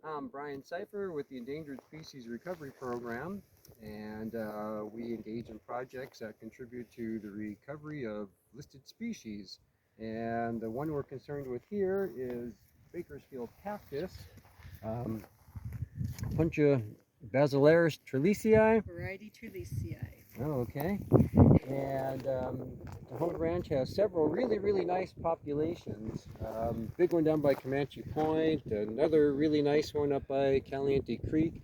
I'm Brian Cypher with the Endangered Species Recovery Program, and we engage in projects that contribute to the recovery of listed species. And the one we're concerned with here is Bakersfield Cactus, Opuntia basilaris treleasei. Variety treleasei. Oh, okay. And Tejon Ranch has several really nice populations. Big one down by Comanche Point, another really nice one up by Caliente Creek,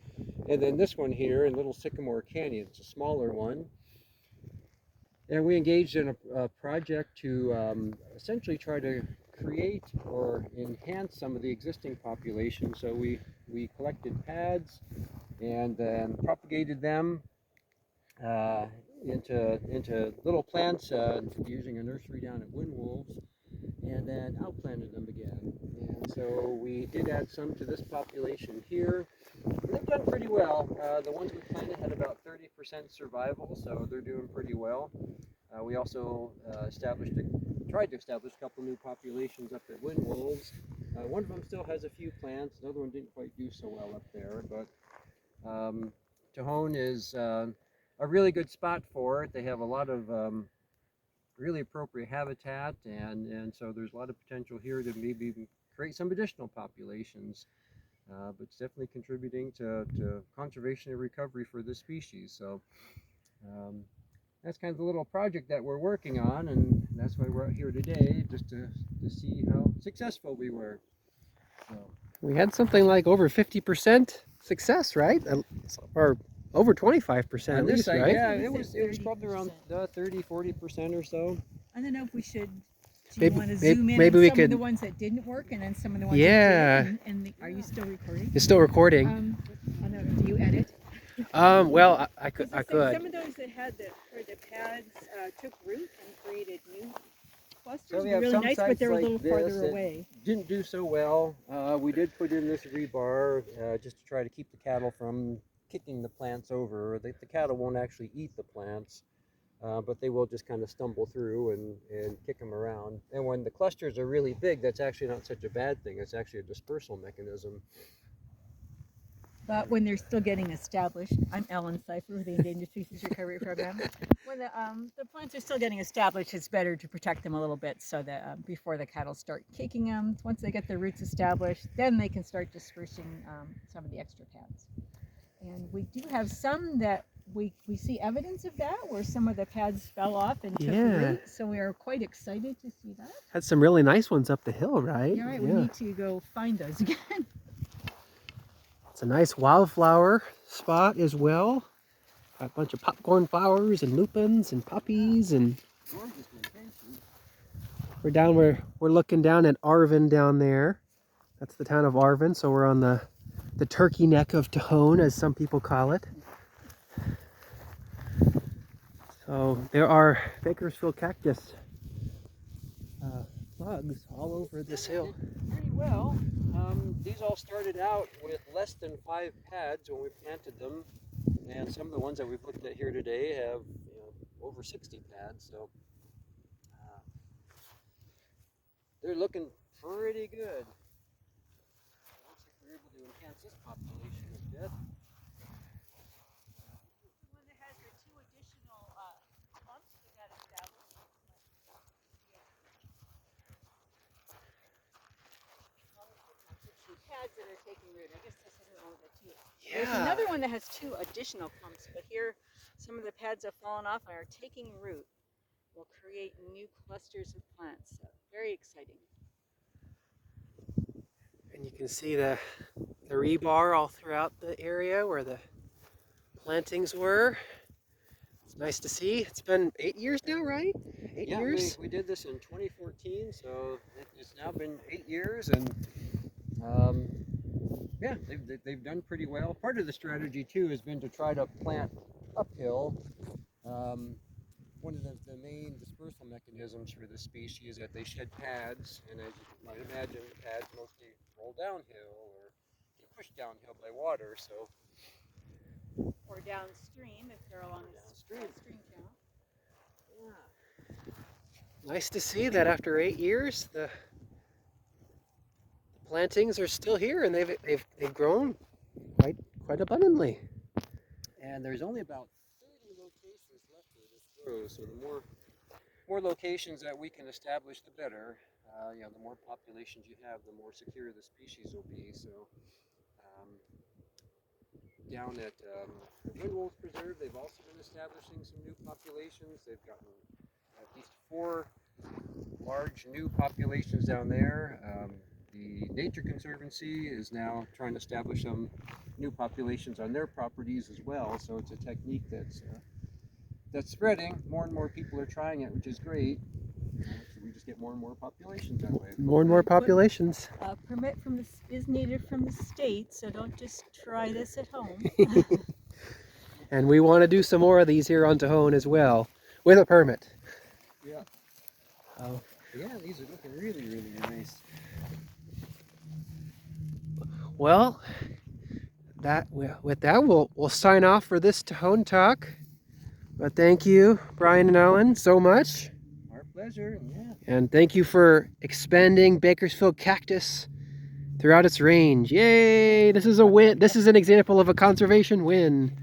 and then this one here in Little Sycamore Canyon. It's a smaller one. And we engaged in a project to essentially try to create or enhance some of the existing populations. So we collected pads and then propagated them into little plants using a nursery down at Windwolves, and then outplanted them again. And so we did add some to this population here. They've done pretty well. The ones we planted had about 30% survival, so they're doing pretty well. We also tried to establish a couple new populations up at Windwolves. One of them still has a few plants. Another one didn't quite do so well up there, but Tejon is a really good spot for it. They have a lot of really appropriate habitat, and so there's a lot of potential here to maybe create some additional populations. But it's definitely contributing to conservation and recovery for this species. So that's kind of the little project that we're working on, and that's why we're out here today, just to see how successful we were. So. We had something like over 50% success, right? Or over 25% at least, right? Yeah, it was probably around 30–40% or so. I don't know if we should. Do Maybe- you want to maybe- zoom in maybe on we some could- of the ones that didn't work and then some of the ones Yeah. that did? Are you still recording? It's still recording. I know. Do you edit? Well, I could. Some of those that had where the pads took root and created new clusters So we were have really some nice, but sites they're a like little this farther that away. didn't do so well. We did put in this rebar just to try to keep the cattle from kicking the plants over. The cattle won't actually eat the plants, but they will just kind of stumble through and kick them around. And when the clusters are really big, that's actually not such a bad thing. It's actually a dispersal mechanism. But when they're still getting established, I'm Ellen Cypher with the Endangered Species Recovery Program. When the plants are still getting established, it's better to protect them a little bit so that before the cattle start kicking them. Once they get their roots established, then they can start dispersing some of the extra pads. And we do have some that we see evidence of that, where some of the pads fell off and took root. So we are quite excited to see that. Had some really nice ones up the hill, right? Yeah, right. We need to go find those again. It's a nice wildflower spot as well. Got a bunch of popcorn flowers and lupins and poppies, and we're looking down at Arvin down there. That's the town of Arvin, so we're on the turkey neck of Tejon, as some people call it. So there are Bakersfield cactus bugs all over this hill. Pretty well. These all started out with less than 5 pads when we planted them, and some of the ones that we've looked at here today have over 60 pads. So they're looking pretty good. Looks like we're able to enhance this population a bit. The one that has the 2 additional clumps that got established. Pads that are taking root. I guess this isn't one of the 2. Yeah. There's another one that has 2 additional clumps, but here some of the pads have fallen off and are taking root. Will create new clusters of plants. So very exciting. And you can see the rebar all throughout the area where the plantings were. It's nice to see. It's been 8 years now, right? 8 years? We did this in 2014, so it's now been 8 years, and yeah, they've done pretty well. Part of the strategy too has been to try to plant uphill. One of the main dispersal mechanisms for this species is that they shed pads, and as you might imagine, the pads mostly roll downhill or get pushed downhill by water. So, or downstream if they're along a stream channel. Yeah. Nice to see that after 8 years, the plantings are still here, and they've grown quite abundantly. And there's only about 30 locations left where this grows, so the more locations that we can establish, the better. The more populations you have, the more secure the species will be. So down at the Windwolf Preserve, they've also been establishing some new populations. They've gotten at least 4 large new populations down there. The Nature Conservancy is now trying to establish some new populations on their properties as well. So it's a technique that's spreading. More and more people are trying it, which is great. So we just get more and more populations that way. More and more populations. Permit is needed from the state, so don't just try this at home. And we want to do some more of these here on Tejon as well, with a permit. Yeah. Oh. Yeah, these are looking really, really nice. Well, with that, we'll sign off for this Tejon Talk. But thank you, Brian and Ellen, so much. Our pleasure. Yeah. And thank you for expanding Bakersfield Cactus throughout its range. Yay! This is a win. This is an example of a conservation win.